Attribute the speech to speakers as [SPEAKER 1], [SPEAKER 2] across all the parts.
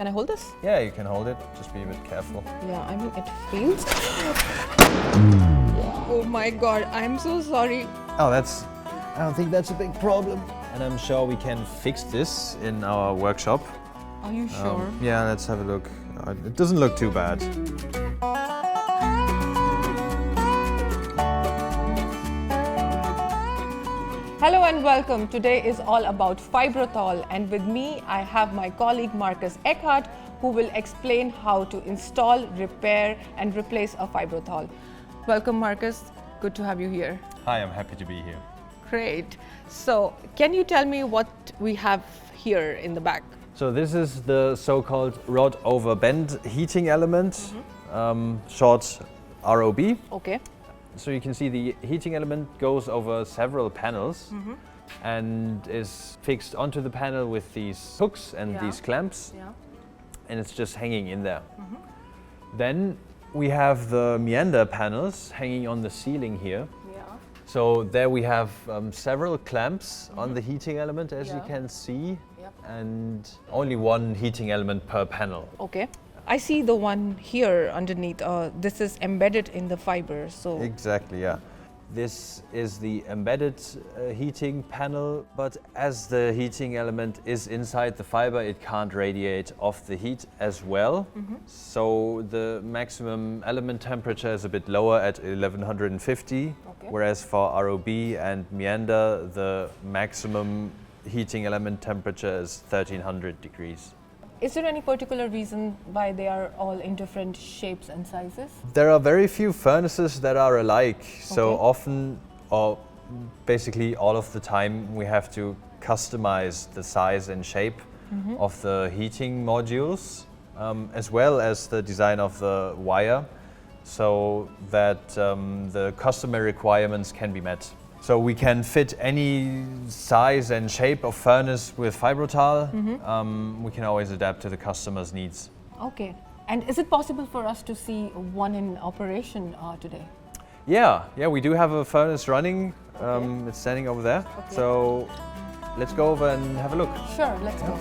[SPEAKER 1] Can I hold this?
[SPEAKER 2] Yeah, you can hold it. Just be a bit careful.
[SPEAKER 1] Yeah, I mean, it feels. Oh my god, I'm so sorry.
[SPEAKER 2] Oh, I don't think that's a big problem. And I'm sure we can fix this in our workshop.
[SPEAKER 1] Are you sure?
[SPEAKER 2] Yeah, let's have a look. It doesn't look too bad.
[SPEAKER 1] Hello and welcome. Today is all about Fibrothal, and with me I have my colleague Marcus Eckhardt, who will explain how to install, repair and replace a Fibrothal. Welcome Marcus, good to have you here.
[SPEAKER 2] Hi, I'm happy to be here.
[SPEAKER 1] Great. So can you tell me what we have here in the back?
[SPEAKER 2] So this is the so-called rod over bend heating element, short ROB.
[SPEAKER 1] Okay.
[SPEAKER 2] So you can see the heating element goes over several panels and is fixed onto the panel with these hooks and these clamps, and it's just hanging in there. Then we have the meander panels hanging on the ceiling here. So there we have several clamps on the heating element, as you can see, and only one heating element per panel.
[SPEAKER 1] Okay. I see the one here underneath. This is embedded in the fiber. So
[SPEAKER 2] exactly, yeah. This is the embedded heating panel, but as the heating element is inside the fiber, it can't radiate off the heat as well. So the maximum element temperature is a bit lower at 1150, whereas for ROB and meander, the maximum heating element temperature is 1300 degrees.
[SPEAKER 1] is there any particular reason why they are all in different shapes and sizes?
[SPEAKER 2] There are very few furnaces that are alike, so often, or basically all of the time, we have to customize the size and shape of the heating modules, as well as the design of the wire, so that the customer requirements can be met. So we can fit any size and shape of furnace with Fibrothal. We can always adapt to the customer's needs.
[SPEAKER 1] Okay. And is it possible for us to see one in operation today?
[SPEAKER 2] Yeah, we do have a furnace running. It's standing over there. So let's go over and have a look.
[SPEAKER 1] Sure, let's go.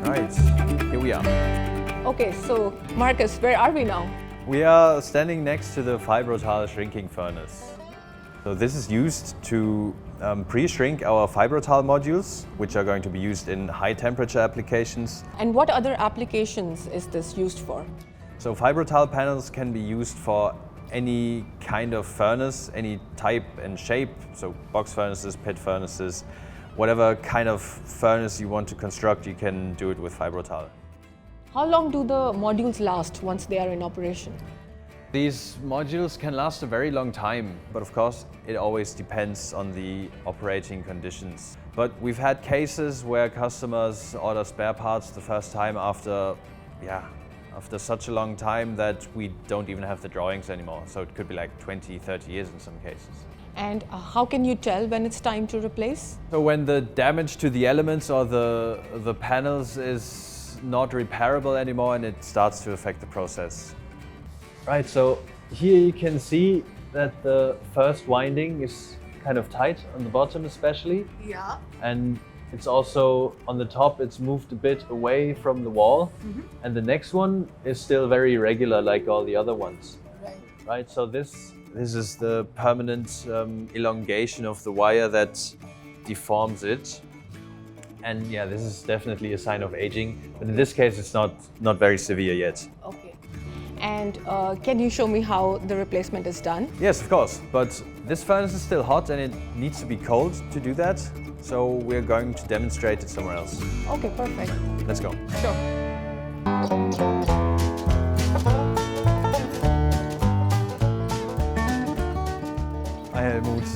[SPEAKER 2] Right, here we are.
[SPEAKER 1] Okay, so Marcus, where are we now?
[SPEAKER 2] We are standing next to the Fibrothal shrinking furnace. So this is used to pre-shrink our Fibrothal modules, which are going to be used in high temperature applications.
[SPEAKER 1] And what other applications is this used for?
[SPEAKER 2] So Fibrothal panels can be used for any kind of furnace, any type and shape. So box furnaces, pit furnaces, whatever kind of furnace you want to construct, you can do it with Fibrothal.
[SPEAKER 1] How long do the modules last once they are in operation?
[SPEAKER 2] These modules can last a very long time, but of course it always depends on the operating conditions. But we've had cases where customers order spare parts the first time after such a long time that we don't even have the drawings anymore. So it could be like 20, 30 years in some cases.
[SPEAKER 1] And how can you tell when it's time to replace?
[SPEAKER 2] So when the damage to the elements or the panels is not repairable anymore and it starts to affect the process. Right, so here you can see that the first winding is kind of tight on the bottom especially. Yeah. And it's also on the top, it's moved a bit away from the wall. And the next one is still very regular like all the other ones. Right, so this is the permanent elongation of the wire that deforms it. And yeah, this is definitely a sign of aging, but in this case it's not very severe yet. Okay.
[SPEAKER 1] And can you show me how the replacement is done?
[SPEAKER 2] Yes, of course, but this furnace is still hot and it needs to be cold to do that, so we're going to demonstrate it somewhere else.
[SPEAKER 1] Okay, perfect.
[SPEAKER 2] Let's go.
[SPEAKER 1] Sure.
[SPEAKER 2] Hi Helmut.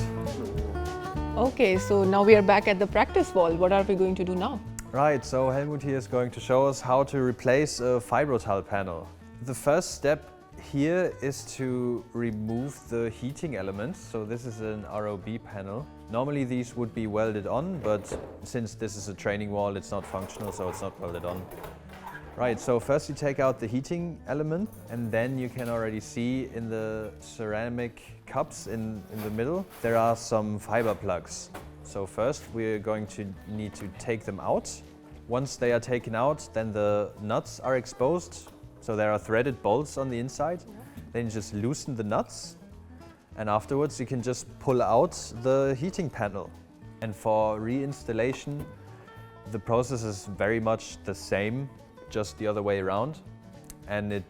[SPEAKER 1] Okay, so now we are back at the practice wall. What are we going to do now?
[SPEAKER 2] Right, so Helmut here is going to show us how to replace a Fibrothal panel. The first step here is to remove the heating elements. So this is an ROB panel. Normally these would be welded on, but since this is a training wall, it's not functional, so it's not welded on. Right, so first you take out the heating element, and then you can already see in the ceramic cups in the middle, there are some fiber plugs. So first we're going to need to take them out. Once they are taken out, then the nuts are exposed. So there are threaded bolts on the inside. Then you just loosen the nuts, and afterwards you can just pull out the heating panel. And for reinstallation, the process is very much the same, just the other way around, and it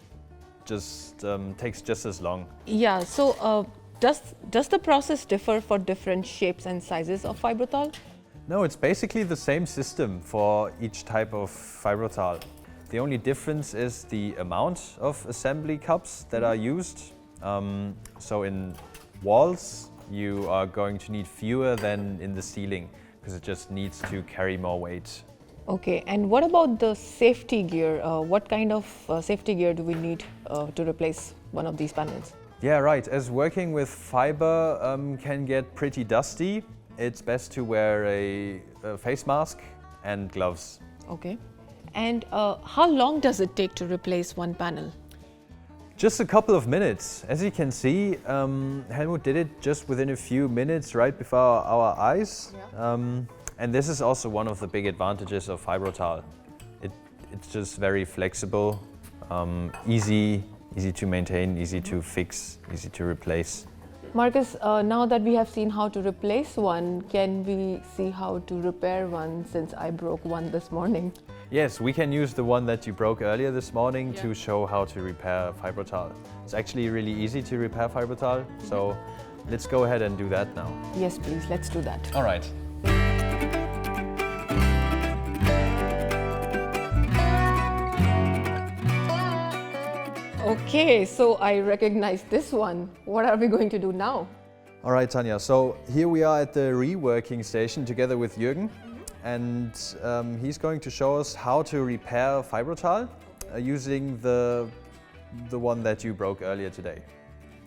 [SPEAKER 2] just takes just as long.
[SPEAKER 1] Yeah, so does the process differ for different shapes and sizes of Fibrothal?
[SPEAKER 2] No, it's basically the same system for each type of Fibrothal. The only difference is the amount of assembly cups that are used. So in walls, you are going to need fewer than in the ceiling, because it just needs to carry more weight.
[SPEAKER 1] Okay, and what about the safety gear? What kind of safety gear do we need to replace one of these panels?
[SPEAKER 2] Yeah, right. As working with fiber can get pretty dusty, it's best to wear a face mask and gloves.
[SPEAKER 1] Okay. And how long does it take to replace one panel?
[SPEAKER 2] Just a couple of minutes. As you can see, Helmut did it just within a few minutes right before our eyes. Yeah. And this is also one of the big advantages of Fibrothal. It's just very flexible, easy to maintain, easy to fix, easy to replace.
[SPEAKER 1] Marcus, now that we have seen how to replace one, can we see how to repair one, since I broke one this morning?
[SPEAKER 2] Yes, we can use the one that you broke earlier this morning to show how to repair Fibrothal. It's actually really easy to repair Fibrothal, so let's go ahead and do that now.
[SPEAKER 1] Yes, please, let's do that.
[SPEAKER 2] All right.
[SPEAKER 1] Okay, so I recognize this one. What are we going to do now?
[SPEAKER 2] All right, Tanya. So here we are at the reworking station together with Jürgen, and he's going to show us how to repair Fibrothal using the one that you broke earlier today.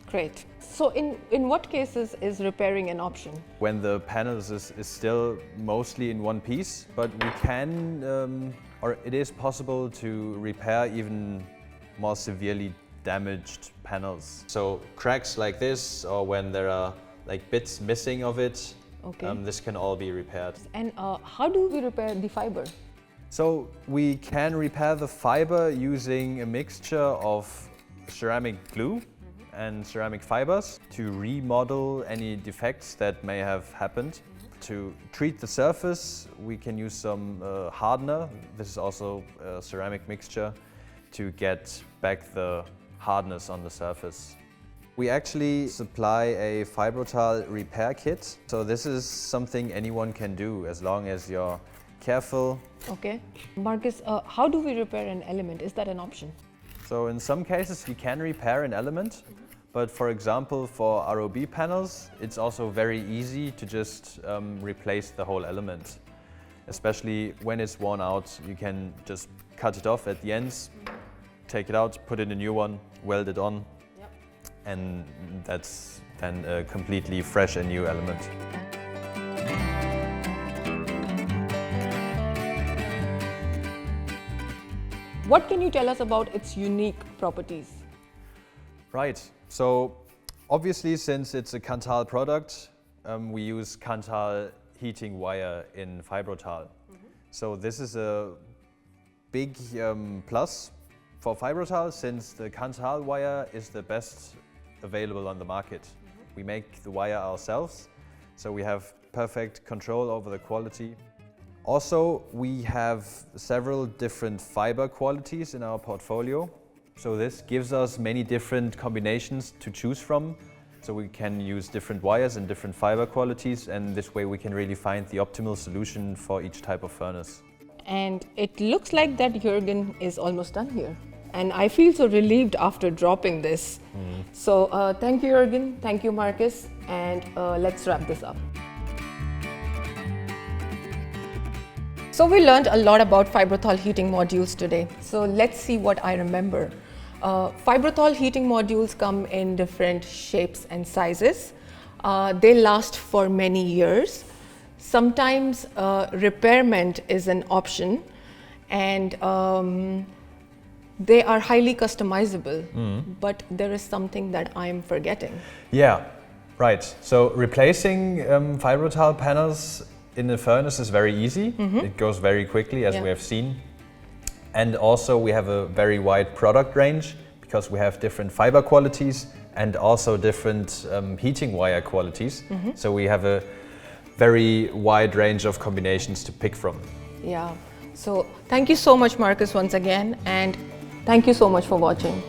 [SPEAKER 1] Great. So in what cases is repairing an option?
[SPEAKER 2] When the panels is still mostly in one piece, but we can, or it is possible to repair even more severely damaged panels. So cracks like this, or when there are like bits missing of it, this can all be repaired.
[SPEAKER 1] And how do we repair the fiber?
[SPEAKER 2] So we can repair the fiber using a mixture of ceramic glue and ceramic fibers to remodel any defects that may have happened. To treat the surface, we can use some hardener. This is also a ceramic mixture to get back the hardness on the surface. We actually supply a Fibrothal repair kit. So this is something anyone can do as long as you're careful.
[SPEAKER 1] Okay. Marcus, how do we repair an element? Is that an option?
[SPEAKER 2] So in some cases you can repair an element, but for example for ROB panels, it's also very easy to just replace the whole element. Especially when it's worn out, you can just cut it off at the ends, take it out, put in a new one, weld it on, and that's then a completely fresh and new element.
[SPEAKER 1] What can you tell us about its unique properties?
[SPEAKER 2] Right, so obviously since it's a Kanthal product, we use Kanthal heating wire in Fibrothal. So this is a big plus for Fibrothal, since the Kanthal wire is the best available on the market. We make the wire ourselves, so we have perfect control over the quality. Also, we have several different fiber qualities in our portfolio. So this gives us many different combinations to choose from. So we can use different wires and different fiber qualities, and this way we can really find the optimal solution for each type of furnace.
[SPEAKER 1] And it looks like that Jürgen is almost done here. And I feel so relieved after dropping this. So thank you, Jürgen. Thank you, Marcus. And let's wrap this up. So we learned a lot about Fibrothal heating modules today. So let's see what I remember. Fibrothal heating modules come in different shapes and sizes. They last for many years. Sometimes repairment is an option, and they are highly customizable, but there is something that I'm forgetting.
[SPEAKER 2] Yeah, right. So replacing Fibrothal panels in the furnace is very easy. It goes very quickly, as we have seen. And also we have a very wide product range because we have different fiber qualities and also different heating wire qualities. So we have a very wide range of combinations to pick from.
[SPEAKER 1] Yeah. So thank you so much, Marcus, once again, and thank you so much for watching.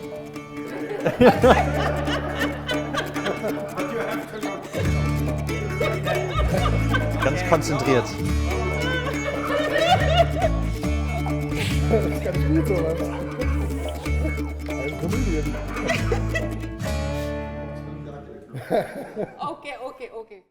[SPEAKER 2] Ganz konzentriert.
[SPEAKER 3] Das ist ganz gut so, was? Ein Comedian.
[SPEAKER 1] Okay.